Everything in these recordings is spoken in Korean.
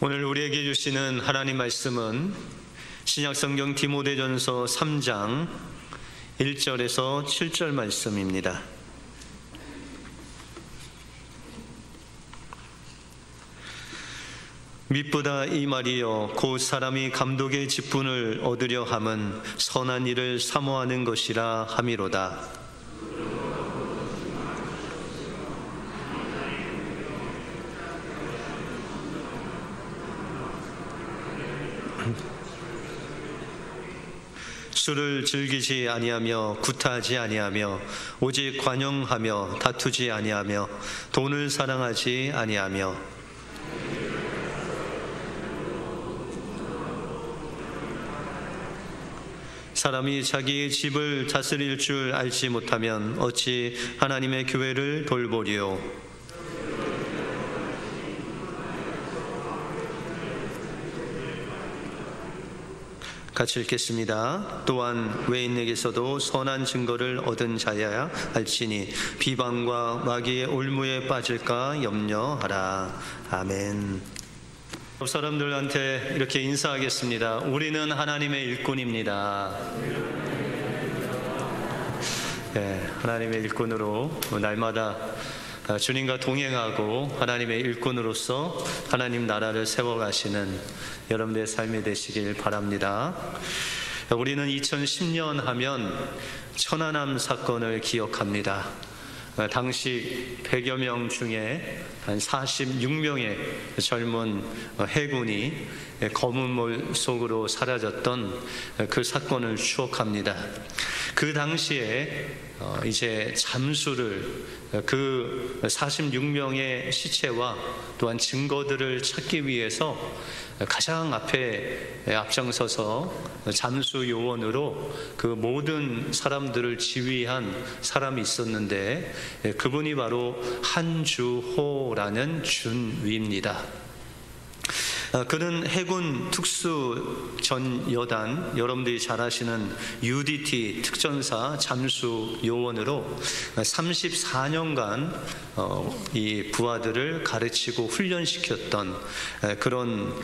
오늘 우리에게 주시는 하나님 말씀은 신약성경 디모데전서 3장 1절에서 7절 말씀입니다. mit보다 이 말이여 곧 사람이 감독의 직분을 얻으려 함은 선한 일을 사모하는 것이라 함이로다. 술을 즐기지 아니하며 구타하지 아니하며 오직 관용하며 다투지 아니하며 돈을 사랑하지 아니하며 사람이 자기의 집을 다스릴 줄 알지 못하면 어찌 하나님의 교회를 돌보리요. 같이 읽겠습니다. 또한 외인에게서도 선한 증거를 얻은 자여야 할지니 비방과 마귀의 올무에 빠질까 염려하라. 아멘. 옆 사람들한테 이렇게 인사하겠습니다. 우리는 하나님의 일꾼입니다. 네, 하나님의 일꾼으로 날마다 주님과 동행하고 하나님의 일꾼으로서 하나님 나라를 세워가시는 여러분들의 삶이 되시길 바랍니다. 우리는 2010년 하면 천안함 사건을 기억합니다. 당시 100여 명 중에 한 46명의 젊은 해군이 검은 몰 속으로 사라졌던 그 사건을 추억합니다. 그 당시에 이제 잠수를 그 46명의 시체와 또한 증거들을 찾기 위해서 가장 앞에 앞장서서 잠수 요원으로 그 모든 사람들을 지휘한 사람이 있었는데 그분이 바로 한주호라는 준위입니다. 그는 해군 특수 전 여단, 여러분들이 잘 아시는 UDT 특전사 잠수 요원으로 34년간 이 부하들을 가르치고 훈련시켰던 그런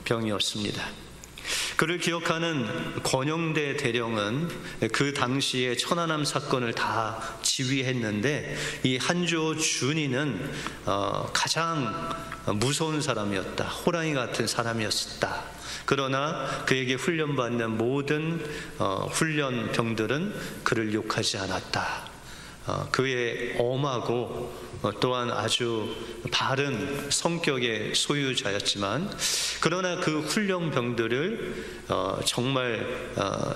장병이었습니다. 그를 기억하는 권영대 대령은 그 당시에 천안함 사건을 다 지휘했는데 이 한주호 준이는 가장 무서운 사람이었다. 호랑이 같은 사람이었다. 그러나 그에게 훈련받는 모든 훈련병들은 그를 욕하지 않았다. 그의 엄하고 또한 아주 바른 성격의 소유자였지만 그러나 그 훈련병들을 정말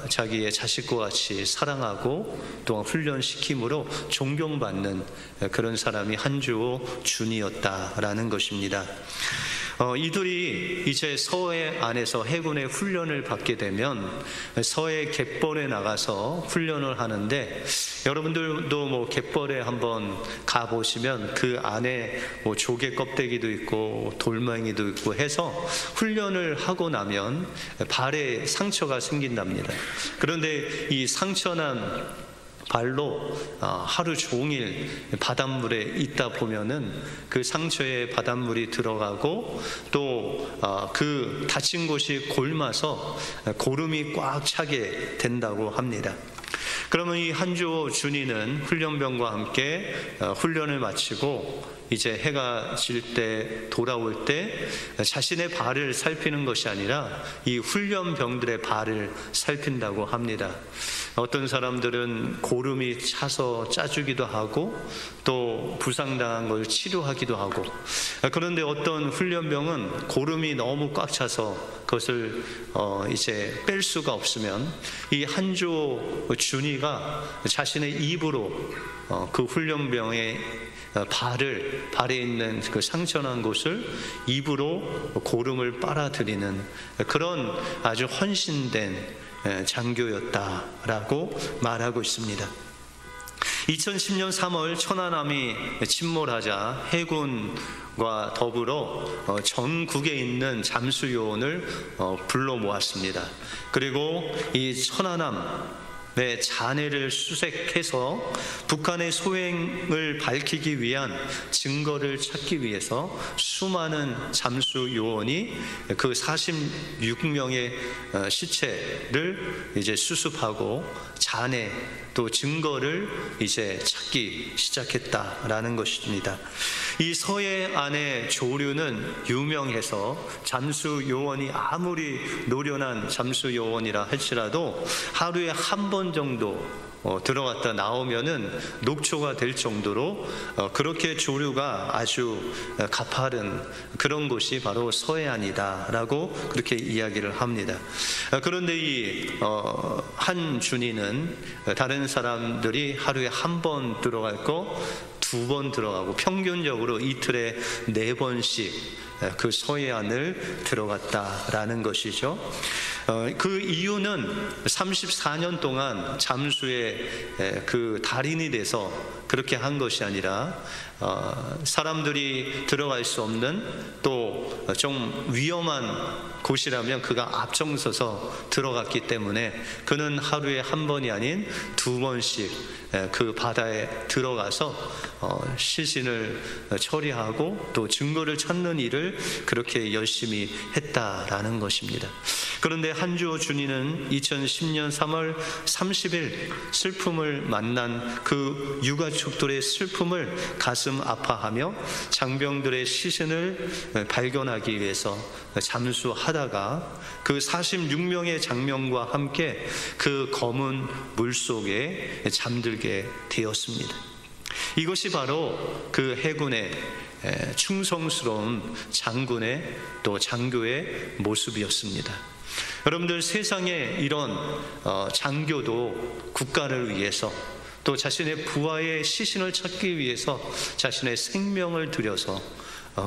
자기의 자식과 같이 사랑하고 또한 훈련시킴으로 존경받는 그런 사람이 한주호 준이었다라는 것입니다. 이들이 이제 서해 안에서 해군의 훈련을 받게 되면 서해 갯벌에 나가서 훈련을 하는데 여러분들도 뭐 갯벌에 한번 가보시면 그 안에 뭐 조개 껍데기도 있고 돌멩이도 있고 해서 훈련을 하고 나면 발에 상처가 생긴답니다. 그런데 이 상처난 발로 하루 종일 바닷물에 있다 보면은 그 상처에 바닷물이 들어가고 또 그 다친 곳이 골마서 고름이 꽉 차게 된다고 합니다. 그러면 이 한주호 준이는 훈련병과 함께 훈련을 마치고 이제 해가 질 때 돌아올 때 자신의 발을 살피는 것이 아니라 이 훈련병들의 발을 살핀다고 합니다. 어떤 사람들은 고름이 차서 짜주기도 하고 또 부상당한 걸 치료하기도 하고 그런데 어떤 훈련병은 고름이 너무 꽉 차서 그것을 이제 뺄 수가 없으면 이 한주호 준이가 자신의 입으로 그 훈련병의 발에 있는 그 상처난 곳을 입으로 고름을 빨아들이는 그런 아주 헌신된 장교였다라고 말하고 있습니다. 2010년 3월 천안함이 침몰하자 해군과 더불어 전국에 있는 잠수요원을 불러 모았습니다. 그리고 이 천안함 잔해를 수색해서 북한의 소행을 밝히기 위한 증거를 찾기 위해서 수많은 잠수 요원이 그 46명의 시체를 이제 수습하고 잔해 또 증거를 이제 찾기 시작했다라는 것입니다. 이 서해안의 조류는 유명해서 잠수 요원이 아무리 노련한 잠수 요원이라 할지라도 하루에 한 번 정도 들어갔다 나오면은 녹초가 될 정도로 그렇게 조류가 아주 가파른 그런 곳이 바로 서해안이다라고 그렇게 이야기를 합니다. 그런데 이 한 준이는 다른 사람들이 하루에 한 번 들어갈 거 2번 들어가고 평균적으로 이틀에 4번씩 그 서해안을 들어갔다라는 것이죠. 그 이유는 34년 동안 잠수의 그 달인이 돼서 그렇게 한 것이 아니라 사람들이 들어갈 수 없는 또 좀 위험한 곳이라면 그가 앞장서서 들어갔기 때문에 그는 하루에 한 번이 아닌 2번씩 그 바다에 들어가서 시신을 처리하고 또 증거를 찾는 일을 그렇게 열심히 했다라는 것입니다. 그런데 한주호 준이는 2010년 3월 30일 슬픔을 만난 그 유가족들의 슬픔을 가슴 아파하며 장병들의 시신을 발견하기 위해서 잠수하다가 그 46명의 장병과 함께 그 검은 물속에 잠들게 되었습니다. 이것이 바로 그 해군의 충성스러운 장군의 또 장교의 모습이었습니다. 여러분들, 세상에 이런 장교도 국가를 위해서 또 자신의 부하의 시신을 찾기 위해서 자신의 생명을 들여서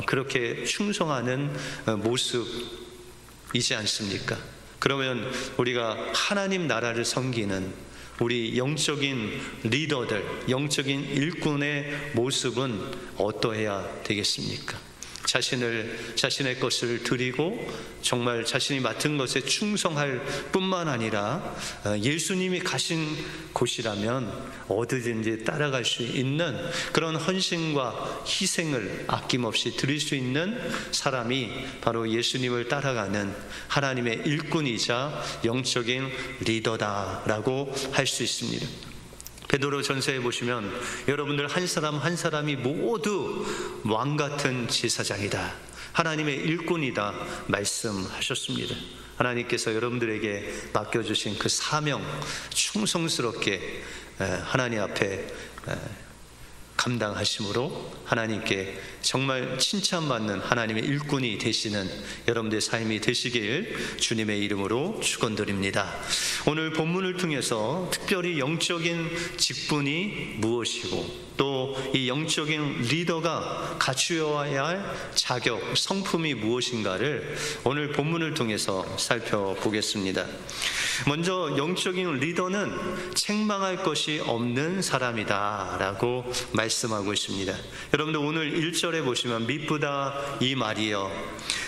그렇게 충성하는 모습이지 않습니까? 그러면 우리가 하나님 나라를 섬기는 우리 영적인 리더들, 영적인 일꾼의 모습은 어떠해야 되겠습니까? 자신의 것을 드리고 정말 자신이 맡은 것에 충성할 뿐만 아니라 예수님이 가신 곳이라면 어디든지 따라갈 수 있는 그런 헌신과 희생을 아낌없이 드릴 수 있는 사람이 바로 예수님을 따라가는 하나님의 일꾼이자 영적인 리더다라고 할 수 있습니다. 베드로 전서에 보시면 여러분들 한 사람 한 사람이 모두 왕 같은 제사장이다, 하나님의 일꾼이다 말씀하셨습니다. 하나님께서 여러분들에게 맡겨주신 그 사명 충성스럽게 하나님 앞에 감당하심으로 하나님께 정말 칭찬받는 하나님의 일꾼이 되시는 여러분들의 삶이 되시길 주님의 이름으로 축원드립니다. 오늘 본문을 통해서 특별히 영적인 직분이 무엇이고 또 이 영적인 리더가 갖추어야 할 자격, 성품이 무엇인가를 오늘 본문을 통해서 살펴보겠습니다. 먼저 영적인 리더는 책망할 것이 없는 사람이다 라고 말씀하고 있습니다. 여러분들 오늘 1절에 보시면 미쁘다 이 말이여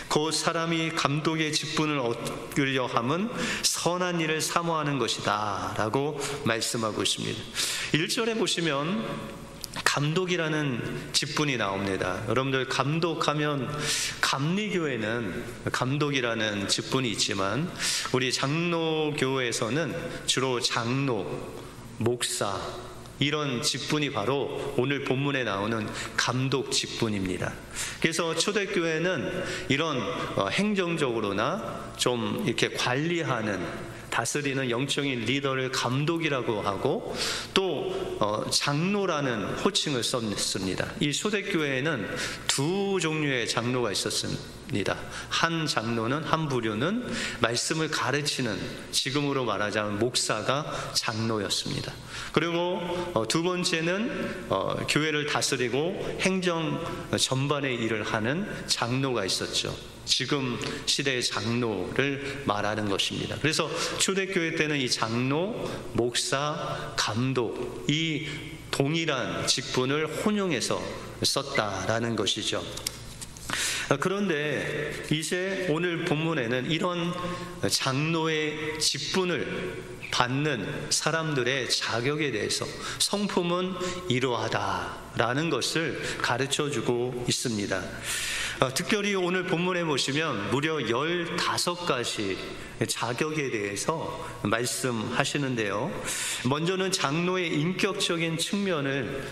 곧 사람이 감독의 직분을 얻으려 함은 선한 일을 사모하는 것이다 라고 말씀하고 있습니다. 1절에 보시면 감독이라는 직분이 나옵니다. 여러분들 감독하면 감리교회는 감독이라는 직분이 있지만 우리 장로교회에서는 주로 장로, 목사 이런 직분이 바로 오늘 본문에 나오는 감독 직분입니다. 그래서 초대교회는 이런 행정적으로나 좀 이렇게 관리하는 다스리는 영적인 리더를 감독이라고 하고 또 장로라는 호칭을 썼습니다. 이 초대교회에는 2 종류의 장로가 있었습니다. 한 장로는, 한 부류는 말씀을 가르치는, 지금으로 말하자면 목사가 장로였습니다. 그리고 2번째는 교회를 다스리고 행정 전반의 일을 하는 장로가 있었죠. 지금 시대의 장로를 말하는 것입니다. 그래서 초대교회 때는 이 장로, 목사, 감독 이 동일한 직분을 혼용해서 썼다라는 것이죠. 그런데 이제 오늘 본문에는 이런 장로의 직분을 받는 사람들의 자격에 대해서 성품은 이러하다라는 것을 가르쳐주고 있습니다. 특별히 오늘 본문에 보시면 무려 15가지 자격에 대해서 말씀하시는데요. 먼저는 장로의 인격적인 측면을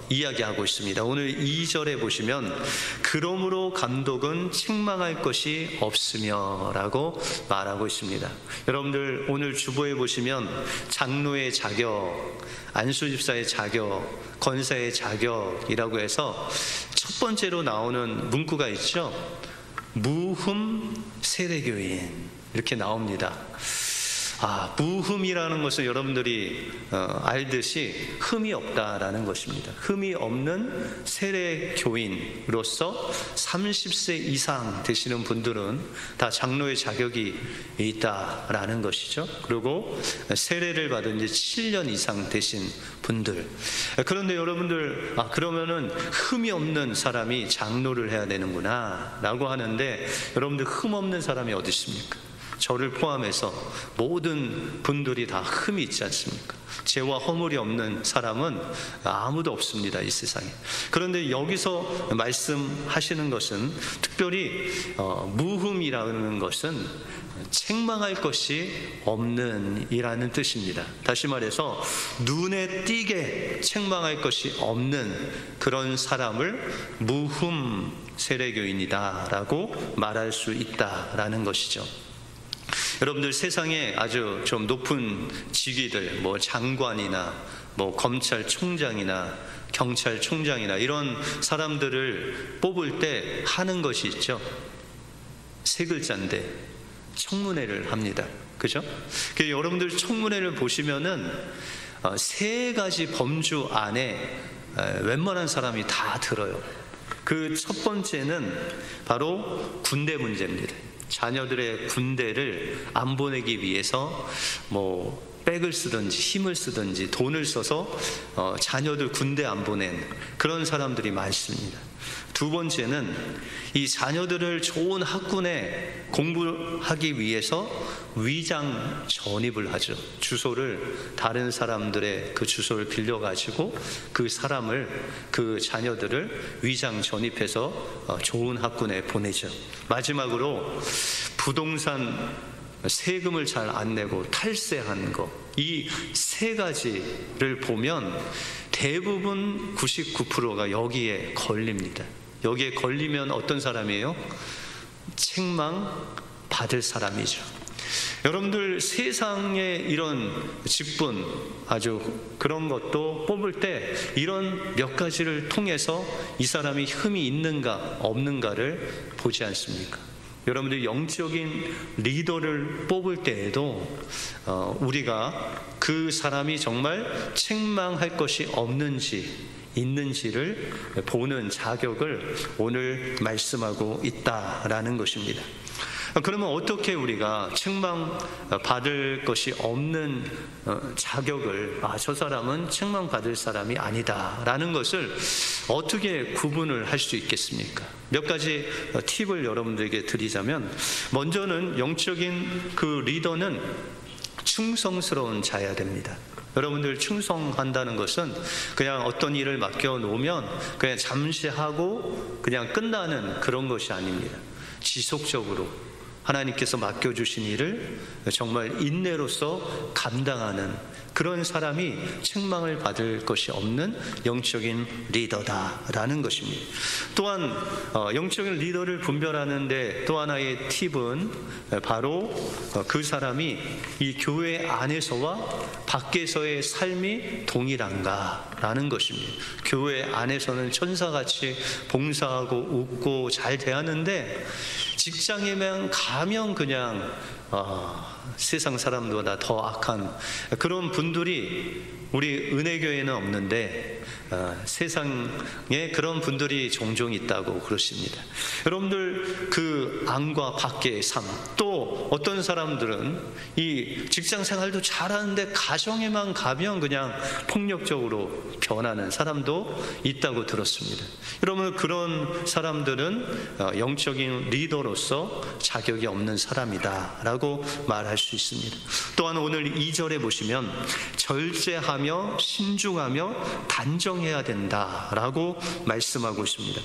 이야기하고 있습니다. 오늘 2절에 보시면 그러므로 감독은 책망할 것이 없으며 라고 말하고 있습니다. 여러분들 오늘 주보에 보시면 장로의 자격, 안수집사의 자격, 권사의 자격이라고 해서 첫 번째로 나오는 문구가 있죠. 무흠 세례교인 이렇게 나옵니다. 무흠이라는 것은 여러분들이 알듯이 흠이 없다라는 것입니다. 흠이 없는 세례교인으로서 30세 이상 되시는 분들은 다 장로의 자격이 있다라는 것이죠. 그리고 세례를 받은 지 7년 이상 되신 분들. 그런데 여러분들 그러면은 흠이 없는 사람이 장로를 해야 되는구나 라고 하는데, 여러분들 흠 없는 사람이 어디 있습니까? 저를 포함해서 모든 분들이 다 흠이 있지 않습니까? 죄와 허물이 없는 사람은 아무도 없습니다, 이 세상에. 그런데 여기서 말씀하시는 것은 특별히 무흠이라는 것은 책망할 것이 없는 이라는 뜻입니다. 다시 말해서 눈에 띄게 책망할 것이 없는 그런 사람을 무흠 세례교인이다 라고 말할 수 있다라는 것이죠. 여러분들 세상에 아주 좀 높은 직위들, 장관이나 검찰총장이나 경찰총장이나 이런 사람들을 뽑을 때 하는 것이 있죠. 세 글자인데 청문회를 합니다. 그죠? 여러분들 청문회를 보시면은 세 가지 범주 안에 웬만한 사람이 다 들어요. 그 첫 번째는 바로 군대 문제입니다. 자녀들의 군대를 안 보내기 위해서 백을 쓰든지 힘을 쓰든지 돈을 써서 자녀들 군대 안 보낸 그런 사람들이 많습니다. 두 번째는 이 자녀들을 좋은 학군에 공부하기 위해서 위장 전입을 하죠. 주소를 다른 사람들의 그 주소를 빌려가지고 그 자녀들을 위장 전입해서 좋은 학군에 보내죠. 마지막으로 부동산 세금을 잘 안 내고 탈세한 거, 이 세 가지를 보면 대부분 99%가 여기에 걸립니다. 여기에 걸리면 어떤 사람이에요? 책망 받을 사람이죠. 여러분들 세상에 이런 직분, 아주 그런 것도 뽑을 때 이런 몇 가지를 통해서 이 사람이 흠이 있는가 없는가를 보지 않습니까? 여러분들 영적인 리더를 뽑을 때에도 우리가 그 사람이 정말 책망할 것이 없는지 있는지를 보는 자격을 오늘 말씀하고 있다라는 것입니다. 그러면 어떻게 우리가 책망받을 것이 없는 자격을 저 사람은 책망받을 사람이 아니다라는 것을 어떻게 구분을 할 수 있겠습니까? 몇 가지 팁을 여러분들에게 드리자면, 먼저는 영적인 그 리더는 충성스러운 자여야 됩니다. 여러분들 충성한다는 것은 그냥 어떤 일을 맡겨놓으면 그냥 잠시 하고 그냥 끝나는 그런 것이 아닙니다. 지속적으로 하나님께서 맡겨주신 일을 정말 인내로서 감당하는 그런 사람이 책망을 받을 것이 없는 영적인 리더다라는 것입니다. 또한 영적인 리더를 분별하는데 또 하나의 팁은 바로 그 사람이 이 교회 안에서와 밖에서의 삶이 동일한가라는 것입니다. 교회 안에서는 천사같이 봉사하고 웃고 잘 대하는데 직장에만 가면 그냥 세상 사람보다 더 악한 그런 분들이 우리 은혜교회는 없는데 세상에 그런 분들이 종종 있다고 그러십니다. 여러분들 그 안과 밖의 삶, 또 어떤 사람들은 이 직장 생활도 잘하는데 가정에만 가면 그냥 폭력적으로 변하는 사람도 있다고 들었습니다. 여러분, 그런 사람들은 영적인 리더로서 자격이 없는 사람이다 라고 말할 수 있습니다. 또한 오늘 2절에 보시면 절제하며 신중하며 단정해야 된다라고 말씀하고 있습니다.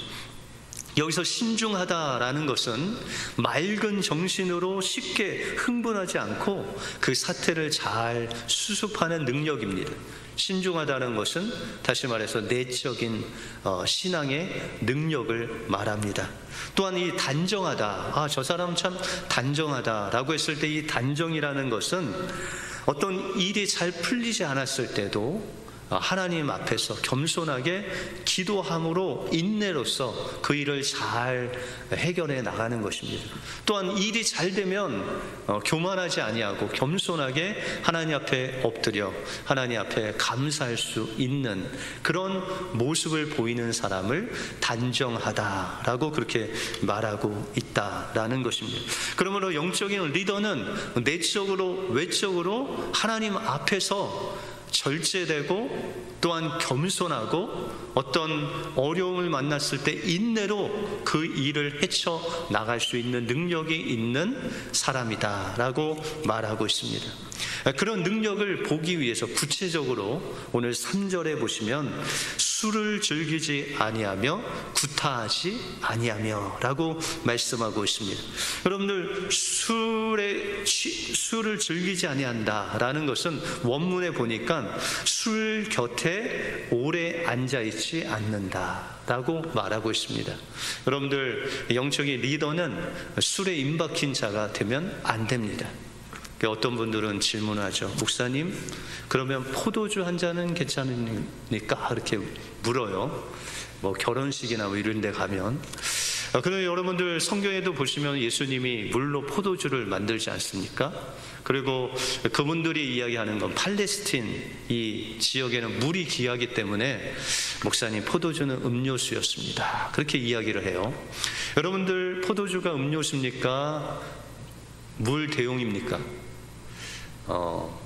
여기서 신중하다라는 것은 맑은 정신으로 쉽게 흥분하지 않고 그 사태를 잘 수습하는 능력입니다. 신중하다는 것은 다시 말해서 내적인 신앙의 능력을 말합니다. 또한 이 단정하다, 저 사람 참 단정하다라고 했을 때 이 단정이라는 것은 어떤 일이 잘 풀리지 않았을 때도 하나님 앞에서 겸손하게 기도함으로 인내로서 그 일을 잘 해결해 나가는 것입니다. 또한 일이 잘 되면 교만하지 아니하고 겸손하게 하나님 앞에 엎드려 하나님 앞에 감사할 수 있는 그런 모습을 보이는 사람을 단정하다라고 그렇게 말하고 있다라는 것입니다. 그러므로 영적인 리더는 내적으로 외적으로 하나님 앞에서 절제되고 또한 겸손하고 어떤 어려움을 만났을 때 인내로 그 일을 헤쳐 나갈 수 있는 능력이 있는 사람이다라고 말하고 있습니다. 그런 능력을 보기 위해서 구체적으로 오늘 3절에 보시면 술을 즐기지 아니하며 구타하지 아니하며 라고 말씀하고 있습니다. 여러분들 술을 즐기지 아니한다라는 것은 원문에 보니까 술 곁에 오래 앉아있지 않는다라고 말하고 있습니다. 여러분들 영적인 리더는 술에 임박힌 자가 되면 안 됩니다. 어떤 분들은 질문하죠. 목사님, 그러면 포도주 한 잔은 괜찮으니까? 이렇게 물어요. 뭐 결혼식이나 뭐 이런 데 가면. 그런데 여러분들 성경에도 보시면 예수님이 물로 포도주를 만들지 않습니까? 그리고 그분들이 이야기하는 건 팔레스틴 이 지역에는 물이 귀하기 때문에 목사님, 포도주는 음료수였습니다. 그렇게 이야기를 해요. 여러분들 포도주가 음료수입니까? 물 대용입니까?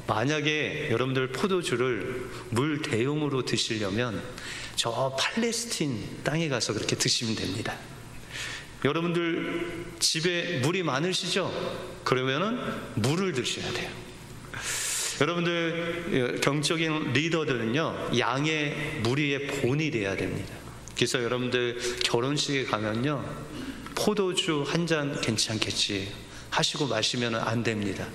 만약에 여러분들 포도주를 물 대용으로 드시려면 저 팔레스틴 땅에 가서 그렇게 드시면 됩니다. 여러분들 집에 물이 많으시죠? 그러면은 물을 드셔야 돼요. 여러분들 경적인 리더들은요, 양의 무리의 본이 돼야 됩니다. 그래서 여러분들 결혼식에 가면요, 포도주 한 잔 괜찮겠지 하시고 마시면 안 됩니다.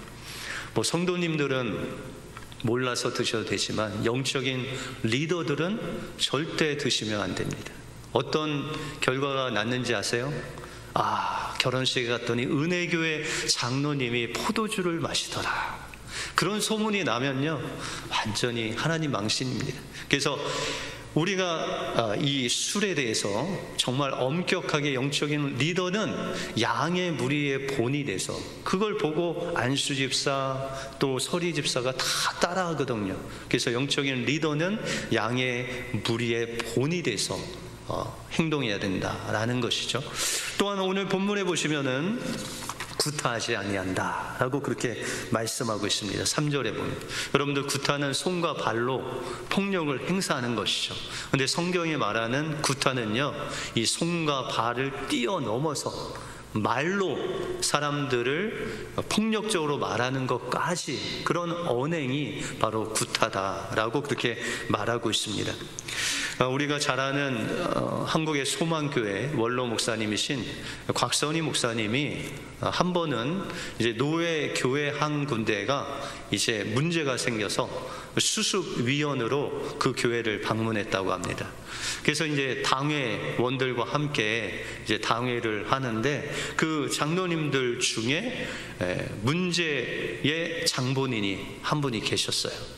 뭐 성도님들은 몰라서 드셔도 되지만 영적인 리더들은 절대 드시면 안 됩니다. 어떤 결과가 났는지 아세요? 결혼식에 갔더니 은혜교회 장로님이 포도주를 마시더라. 그런 소문이 나면요, 완전히 하나님 망신입니다. 그래서 우리가 이 술에 대해서 정말 엄격하게 영적인 리더는 양의 무리의 본이 돼서 그걸 보고 안수 집사 또 서리 집사가 다 따라하거든요. 그래서 영적인 리더는 양의 무리의 본이 돼서 행동해야 된다라는 것이죠. 또한 오늘 본문에 보시면은 구타하지 아니한다 라고 그렇게 말씀하고 있습니다. 3절에 보면 여러분들 구타는 손과 발로 폭력을 행사하는 것이죠. 그런데 성경이 말하는 구타는요, 이 손과 발을 뛰어넘어서 말로 사람들을 폭력적으로 말하는 것까지 그런 언행이 바로 구타다라고 그렇게 말하고 있습니다. 우리가 잘 아는 한국의 소망교회 원로 목사님이신 곽선희 목사님이 한 번은 이제 노예 교회 한 군데가 이제 문제가 생겨서 수습위원으로 그 교회를 방문했다고 합니다. 그래서 이제 당회원들과 함께 이제 당회를 하는데 그 장로님들 중에 문제의 장본인이 한 분이 계셨어요.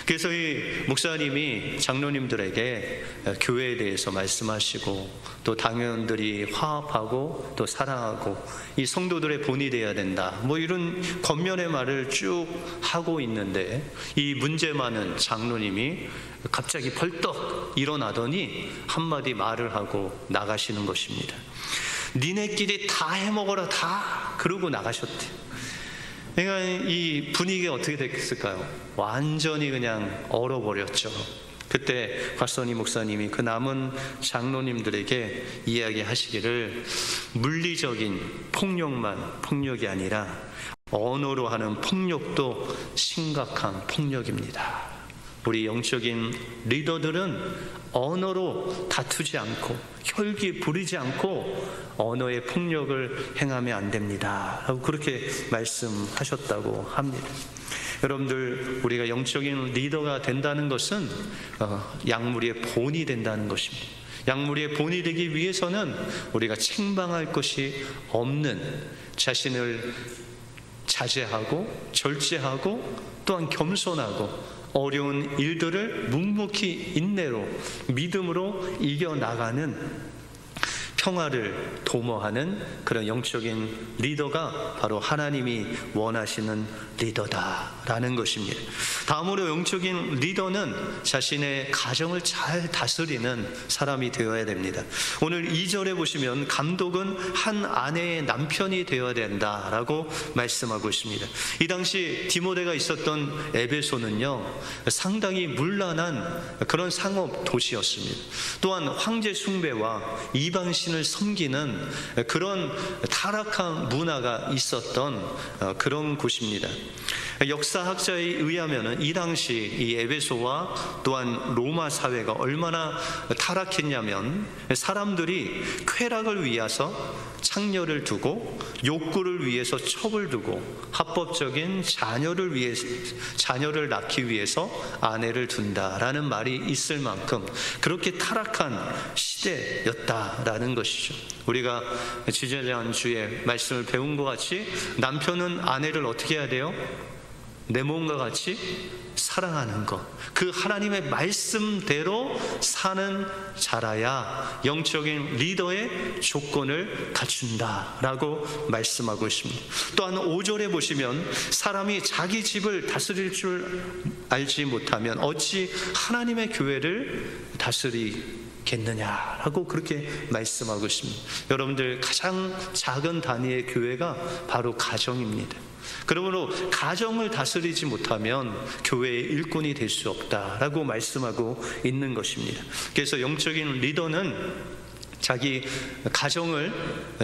그래서 이 목사님이 장로님들에게 교회에 대해서 말씀하시고, 또 당원들이 화합하고 또 사랑하고 이 성도들의 본이 되어야 된다, 뭐 이런 겉면의 말을 쭉 하고 있는데, 이 문제 많은 장로님이 갑자기 벌떡 일어나더니 한마디 말을 하고 나가시는 것입니다. 니네끼리 다 해먹어라, 다. 그러고 나가셨대요. 그러니까 이 분위기가 어떻게 됐을까요? 완전히 그냥 얼어버렸죠. 그때 곽선희 목사님이 그 남은 장로님들에게 이야기하시기를, 물리적인 폭력만 폭력이 아니라 언어로 하는 폭력도 심각한 폭력입니다. 우리 영적인 리더들은 언어로 다투지 않고 혈기 부리지 않고 언어의 폭력을 행하면 안 됩니다 라고 그렇게 말씀하셨다고 합니다. 여러분들, 우리가 영적인 리더가 된다는 것은 약물의 본이 된다는 것입니다. 약물의 본이 되기 위해서는 우리가 책망할 것이 없는, 자신을 자제하고 절제하고 또한 겸손하고 어려운 일들을 묵묵히 인내로 믿음으로 이겨나가는, 평화를 도모하는 그런 영적인 리더가 바로 하나님이 원하시는 리더다라는 것입니다. 다음으로 영적인 리더는 자신의 가정을 잘 다스리는 사람이 되어야 됩니다. 오늘 2절에 보시면 감독은 한 아내의 남편이 되어야 된다라고 말씀하고 있습니다. 이 당시 디모데가 있었던 에베소는요, 상당히 문란한 그런 상업 도시였습니다. 또한 황제 숭배와 이방신을 섬기는 그런 타락한 문화가 있었던 그런 곳입니다. 역사학자에 의하면 이 당시 이 에베소와 또한 로마 사회가 얼마나 타락했냐면, 사람들이 쾌락을 위해서 창녀를 두고 욕구를 위해서 첩을 두고 합법적인 자녀를 낳기 위해서 아내를 둔다라는 말이 있을 만큼 그렇게 타락한 시대였다라는 것이죠. 우리가 지지난주에 말씀을 배운 것 같이 남편은 아내를 어떻게 해야 돼요? 내 몸과 같이 사랑하는 것, 그 하나님의 말씀대로 사는 자라야 영적인 리더의 조건을 갖춘다라고 말씀하고 있습니다. 또한 5절에 보시면, 사람이 자기 집을 다스릴 줄 알지 못하면 어찌 하나님의 교회를 다스리겠느냐라고 그렇게 말씀하고 있습니다. 여러분들, 가장 작은 단위의 교회가 바로 가정입니다. 그러므로 가정을 다스리지 못하면 교회의 일꾼이 될 수 없다라고 말씀하고 있는 것입니다. 그래서 영적인 리더는 자기 가정을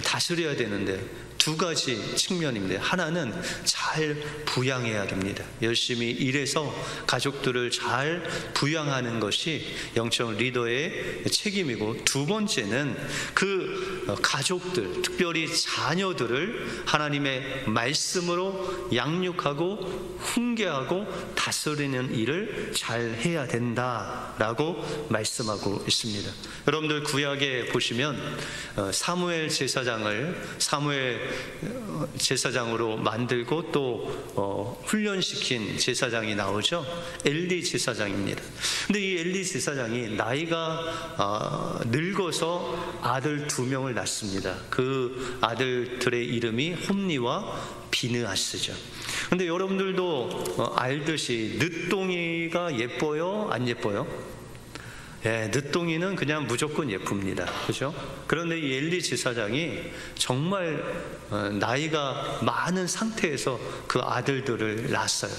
다스려야 되는데 두 가지 측면입니다. 하나는 잘 부양해야 됩니다. 열심히 일해서 가족들을 잘 부양하는 것이 영적 리더의 책임이고, 두 번째는 그 가족들, 특별히 자녀들을 하나님의 말씀으로 양육하고 훈계하고 다스리는 일을 잘 해야 된다라고 말씀하고 있습니다. 여러분들, 구약에 보시면 사무엘 제사장으로 만들고 또 훈련시킨 제사장이 나오죠. 엘리 제사장입니다. 근데 이 엘리 제사장이 나이가 늙어서 아들 2명을 낳습니다. 그 아들들의 이름이 홈니와 비느하스죠. 근데 여러분들도 알듯이 늦둥이가 예뻐요, 안 예뻐요? 늦둥이는 그냥 무조건 예쁩니다. 그죠? 그런데 이 엘리 제사장이 정말 나이가 많은 상태에서 그 아들들을 낳았어요.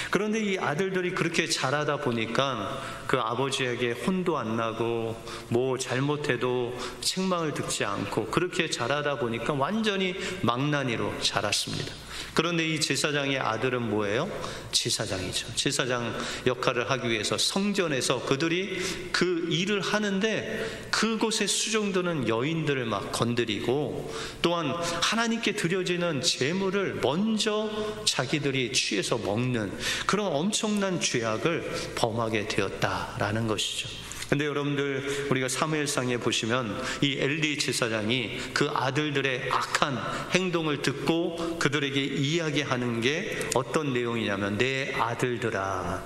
그런데 이 아들들이 그렇게 자라다 보니까 그 아버지에게 혼도 안 나고 뭐 잘못해도 책망을 듣지 않고 그렇게 자라다 보니까 완전히 망나니로 자랐습니다. 그런데 이 제사장의 아들은 뭐예요? 제사장이죠. 제사장 역할을 하기 위해서 성전에서 그들이 그 일을 하는데 그곳에 수종드는 여인들을 막 건드리고, 또한 하나님께 드려지는 제물을 먼저 자기들이 취해서 먹는 그런 엄청난 죄악을 범하게 되었다라는 것이죠. 근데 여러분들, 우리가 사무엘상에 보시면 이 엘리 제사장이 그 아들들의 악한 행동을 듣고 그들에게 이야기하는 게 어떤 내용이냐면, 내 아들들아,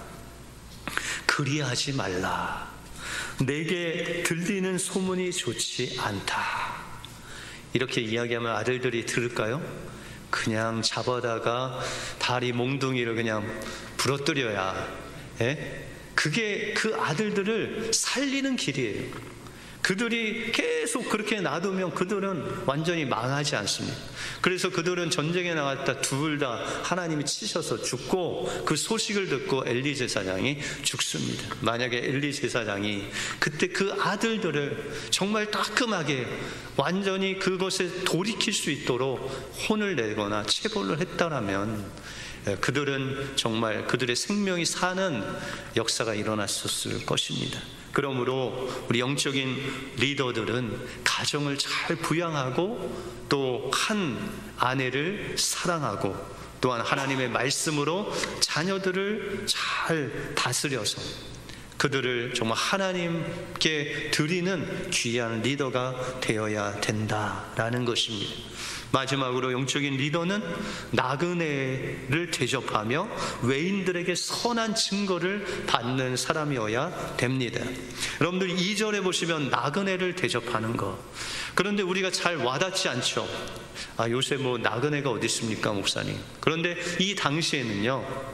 그리하지 말라. 내게 들리는 소문이 좋지 않다. 이렇게 이야기하면 아들들이 들을까요? 그냥 잡아다가 다리 몽둥이를 그냥 부러뜨려야, 그게 그 아들들을 살리는 길이에요. 그들이 계속 그렇게 놔두면 그들은 완전히 망하지 않습니다. 그래서 그들은 전쟁에 나갔다 둘 다 하나님이 치셔서 죽고, 그 소식을 듣고 엘리 제사장이 죽습니다. 만약에 엘리 제사장이 그때 그 아들들을 정말 따끔하게 완전히 그것에 돌이킬 수 있도록 혼을 내거나 체벌을 했다라면 그들은 정말 그들의 생명이 사는 역사가 일어났었을 것입니다. 그러므로 우리 영적인 리더들은 가정을 잘 부양하고 또 한 아내를 사랑하고 또한 하나님의 말씀으로 자녀들을 잘 다스려서 그들을 정말 하나님께 드리는 귀한 리더가 되어야 된다라는 것입니다. 마지막으로 영적인 리더는 나그네를 대접하며 외인들에게 선한 증거를 받는 사람이어야 됩니다. 여러분들 2절에 보시면 나그네를 대접하는 것, 그런데 우리가 잘 와닿지 않죠. 요새 뭐 나그네가 어디 있습니까, 목사님? 그런데 이 당시에는요,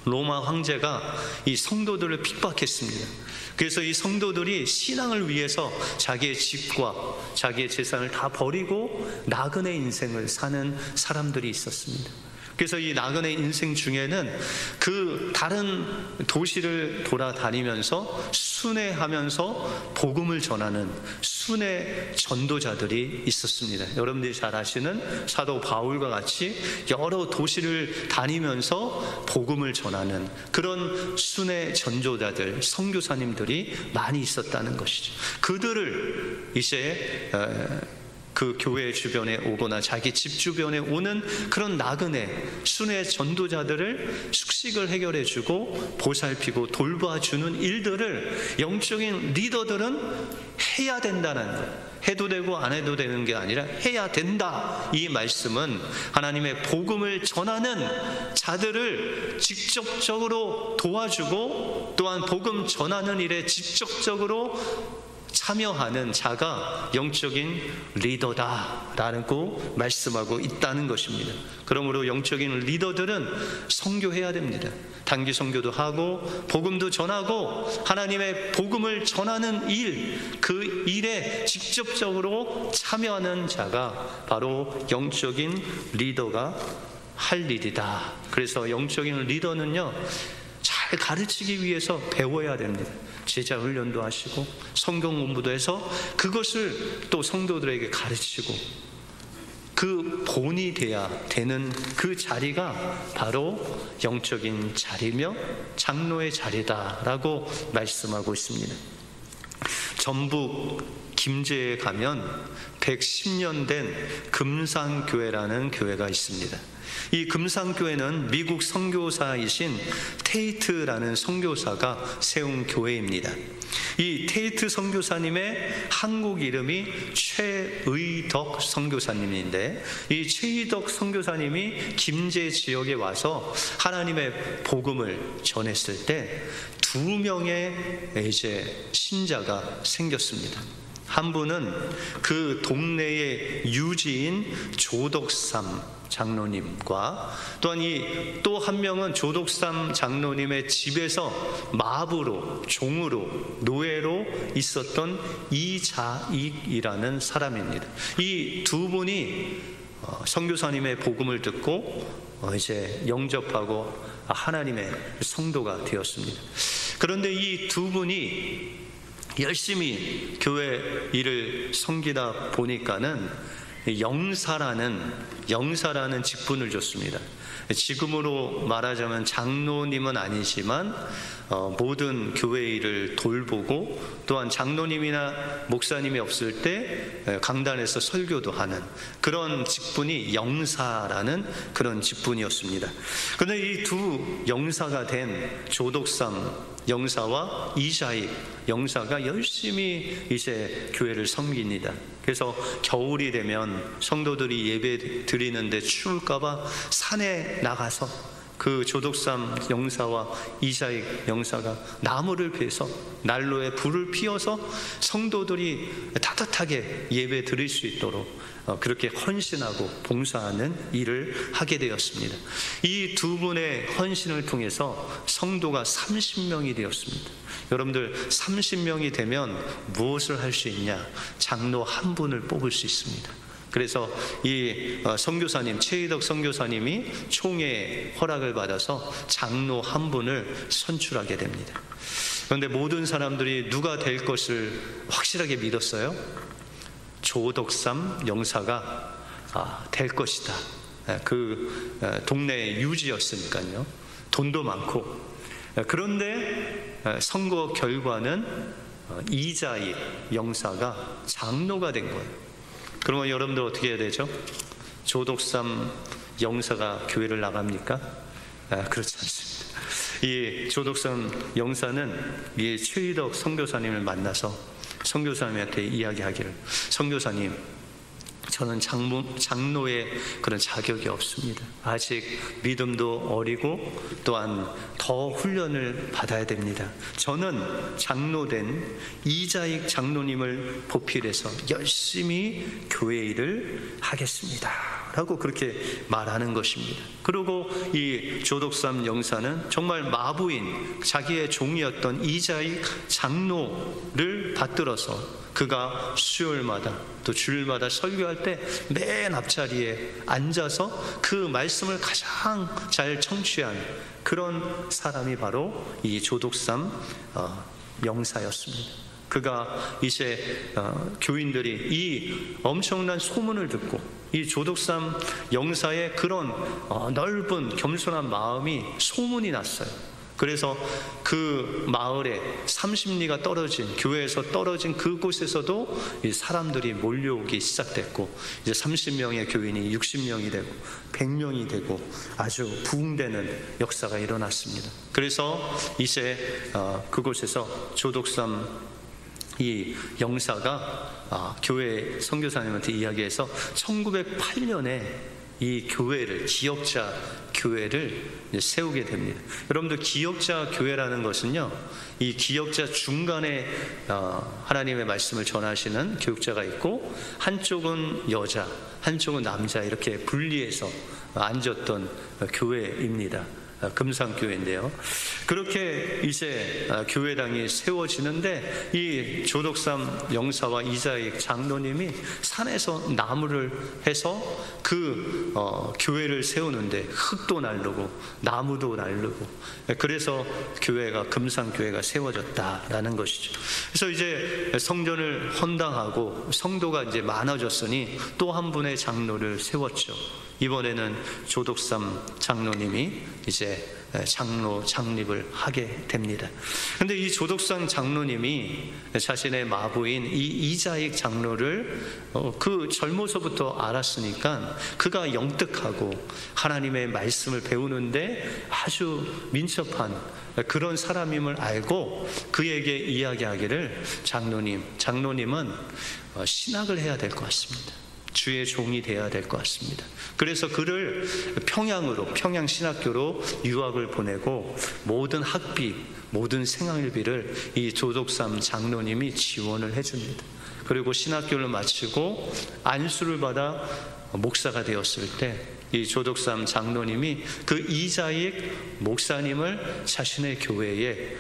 로마 황제가 이 성도들을 핍박했습니다. 그래서 이 성도들이 신앙을 위해서 자기의 집과 자기의 재산을 다 버리고 나그네 인생을 사는 사람들이 있었습니다. 그래서 이 나그네 인생 중에는 그 다른 도시를 돌아다니면서 순회하면서 복음을 전하는 순회 전도자들이 있었습니다. 여러분들이 잘 아시는 사도 바울과 같이 여러 도시를 다니면서 복음을 전하는 그런 순회 전도자들, 선교사님들이 많이 있었다는 것이죠. 그들을 이제 그 교회 주변에 오거나 자기 집 주변에 오는 그런 나그네 순회 전도자들을 숙식을 해결해주고 보살피고 돌봐주는 일들을 영적인 리더들은 해야 된다는 거예요. 해도 되고 안 해도 되는 게 아니라 해야 된다. 이 말씀은 하나님의 복음을 전하는 자들을 직접적으로 도와주고 또한 복음 전하는 일에 직접적으로 참여하는 자가 영적인 리더다라고 말씀하고 있다는 것입니다. 그러므로 영적인 리더들은 선교해야 됩니다. 단기 선교도 하고 복음도 전하고 하나님의 복음을 전하는 일, 그 일에 직접적으로 참여하는 자가 바로 영적인 리더가 할 일이다. 그래서 영적인 리더는요, 잘 가르치기 위해서 배워야 됩니다. 제자 훈련도 하시고 성경 공부도 해서 그것을 또 성도들에게 가르치고 그 본이 돼야 되는 그 자리가 바로 영적인 자리며 장로의 자리다라고 말씀하고 있습니다. 전북 김제에 가면 110년 된 금산교회라는 교회가 있습니다. 이 금산교회는 미국 선교사이신 테이트라는 선교사가 세운 교회입니다. 이 테이트 선교사님의 한국 이름이 최의덕 선교사님인데, 이 최의덕 선교사님이 김제 지역에 와서 하나님의 복음을 전했을 때 2명의 이제 신자가 생겼습니다. 한 분은 그 동네의 유지인 조덕삼 장로님과 또한 또 한 명은 조덕삼 장로님의 집에서 마부로, 종으로, 노예로 있었던 이자익이라는 사람입니다. 이 두 분이 선교사님의 복음을 듣고 이제 영접하고 하나님의 성도가 되었습니다. 그런데 이 두 분이 열심히 교회 일을 섬기다 보니까는 영사라는 직분을 줬습니다. 지금으로 말하자면 장로님은 아니지만 모든 교회 일을 돌보고 또한 장로님이나 목사님이 없을 때 강단에서 설교도 하는 그런 직분이 영사라는 그런 직분이었습니다. 그런데 이 두 영사가 된 조덕삼 영사와 이자익 영사가 열심히 이제 교회를 섬깁니다. 그래서 겨울이 되면 성도들이 예배 드리는데 추울까봐 산에 나가서 그 조독삼 영사와 이자익 영사가 나무를 베서 난로에 불을 피워서 성도들이 따뜻하게 예배 드릴 수 있도록 그렇게 헌신하고 봉사하는 일을 하게 되었습니다. 이 두 분의 헌신을 통해서 성도가 30명이 되었습니다. 여러분들 30명이 되면 무엇을 할 수 있냐? 장로 한 분을 뽑을 수 있습니다. 그래서 이 선교사님, 최희덕 선교사님이 총회 허락을 받아서 장로 한 분을 선출하게 됩니다. 그런데 모든 사람들이 누가 될 것을 확실하게 믿었어요? 조덕삼 영사가 될 것이다. 그 동네의 유지였으니까요. 돈도 많고. 그런데 선거 결과는 이자익 영사가 장로가 된 거예요. 그러면 여러분들 어떻게 해야 되죠? 조덕삼 영사가 교회를 나갑니까? 그렇지 않습니다. 이 조덕삼 영사는 이 최희덕 선교사님을 만나서 선교사님한테 이야기하기를, 선교사님, 저는 장로의 그런 자격이 없습니다. 아직 믿음도 어리고 또한 더 훈련을 받아야 됩니다. 저는 장로된 이자익 장로님을 보필해서 열심히 교회 일을 하겠습니다 라고 그렇게 말하는 것입니다. 그리고 이 조덕삼 영사는 정말 마부인 자기의 종이었던 이자익 장로를 받들어서 그가 수요일마다 또 주일마다 설교할 때 맨 앞자리에 앉아서 그 말씀을 가장 잘 청취한 그런 사람이 바로 이 조덕삼 영사였습니다. 그가 이제 교인들이 이 엄청난 소문을 듣고 이 조덕삼 영사의 그런 넓은 겸손한 마음이 소문이 났어요. 그래서 그 마을에 30리가 떨어진, 교회에서 떨어진 그곳에서도 이 사람들이 몰려오기 시작됐고, 이제 30명의 교인이 60명이 되고 100명이 되고 아주 부흥되는 역사가 일어났습니다. 그래서 이제 그곳에서 조덕삼 이 영사가 교회 선교사님한테 이야기해서 1908년에 이 교회를, 기역자 교회를 세우게 됩니다. 여러분들, 기역자 교회라는 것은요, 이 기역자 중간에 하나님의 말씀을 전하시는 교육자가 있고, 한쪽은 여자, 한쪽은 남자, 이렇게 분리해서 앉았던 교회입니다. 금상교회인데요. 그렇게 이제 교회당이 세워지는데 이 조덕삼 영사와 이자익 장로님이 산에서 나무를 해서 그 교회를 세우는데 흙도 날르고 나무도 날르고, 그래서 교회가 금상교회가 세워졌다라는 것이죠. 그래서 이제 성전을 헌당하고 성도가 이제 많아졌으니 또 한 분의 장로를 세웠죠. 이번에는 조덕삼 장로님이 이제 장로 창립을 하게 됩니다. 그런데 이 조덕삼 장로님이 자신의 마부인 이 이자익 장로를 그 젊어서부터 알았으니까 그가 영특하고 하나님의 말씀을 배우는데 아주 민첩한 그런 사람임을 알고 그에게 이야기하기를, 장로님은 신학을 해야 될 것 같습니다. 주의 종이 되어야 될 것 같습니다. 그래서 그를 평양신학교로 유학을 보내고 모든 학비, 모든 생활비를 이 조덕삼 장로님이 지원을 해줍니다. 그리고 신학교를 마치고 안수를 받아 목사가 되었을 때 이 조덕삼 장로님이 그 이자익 목사님을 자신의 교회에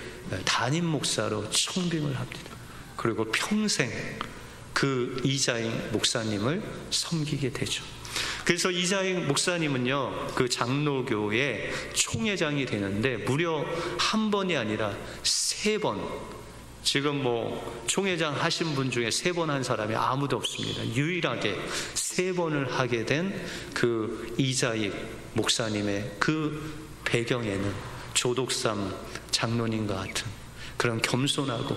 담임 목사로 청빙을 합니다. 그리고 평생 그 이자익 목사님을 섬기게 되죠. 그래서 이자익 목사님은요, 그 장로교의 총회장이 되는데 무려 한 번이 아니라 3번, 지금 총회장 하신 분 중에 3번 한 사람이 아무도 없습니다. 유일하게 3번을 하게 된 그 이자익 목사님의 그 배경에는 조덕삼 장로님과 같은 그런 겸손하고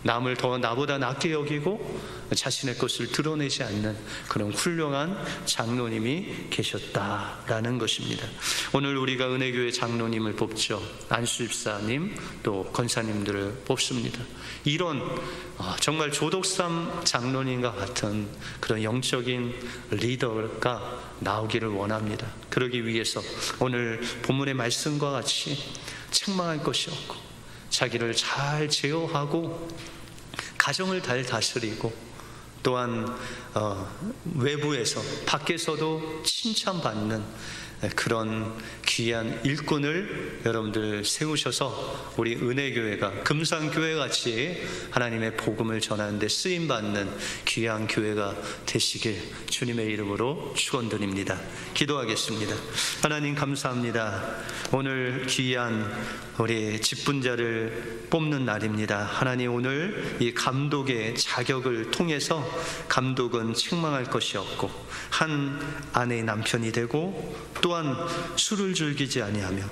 남을 더 나보다 낫게 여기고 자신의 것을 드러내지 않는 그런 훌륭한 장로님이 계셨다라는 것입니다. 오늘 우리가 은혜교회 장로님을 뽑죠. 안수집사님 또 권사님들을 뽑습니다. 이런 정말 조덕삼 장로님과 같은 그런 영적인 리더가 나오기를 원합니다. 그러기 위해서 오늘 본문의 말씀과 같이 책망할 것이 없고 자기를 잘 제어하고 가정을 잘 다스리고 또한 외부에서 밖에서도 칭찬받는 그런 귀한 일꾼을 여러분들 세우셔서 우리 은혜교회가 금산교회같이 하나님의 복음을 전하는 데 쓰임받는 귀한 교회가 되시길 주님의 이름으로 축원드립니다. 기도하겠습니다. 하나님 감사합니다. 오늘 귀한 우리 직분자를 뽑는 날입니다. 하나님 오늘 이 감독의 자격을 통해서 감독은 책망할 것이 없고 한 아내의 남편이 되고 또한 술을 즐기지 아니하며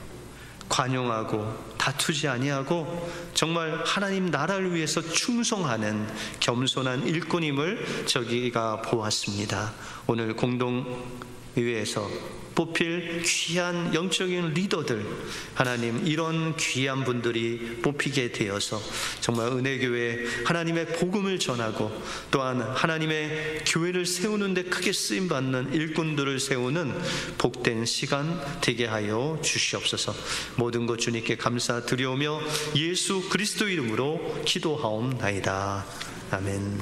관용하고 다투지 아니하고 정말 하나님 나라를 위해서 충성하는 겸손한 일꾼임을 저기가 보았습니다. 오늘 공동의회에서 뽑힐 귀한 영적인 리더들, 하나님 이런 귀한 분들이 뽑히게 되어서 정말 은혜교회 하나님의 복음을 전하고 또한 하나님의 교회를 세우는 데 크게 쓰임받는 일꾼들을 세우는 복된 시간 되게 하여 주시옵소서. 모든 것 주님께 감사드리오며 예수 그리스도 이름으로 기도하옵나이다. 아멘.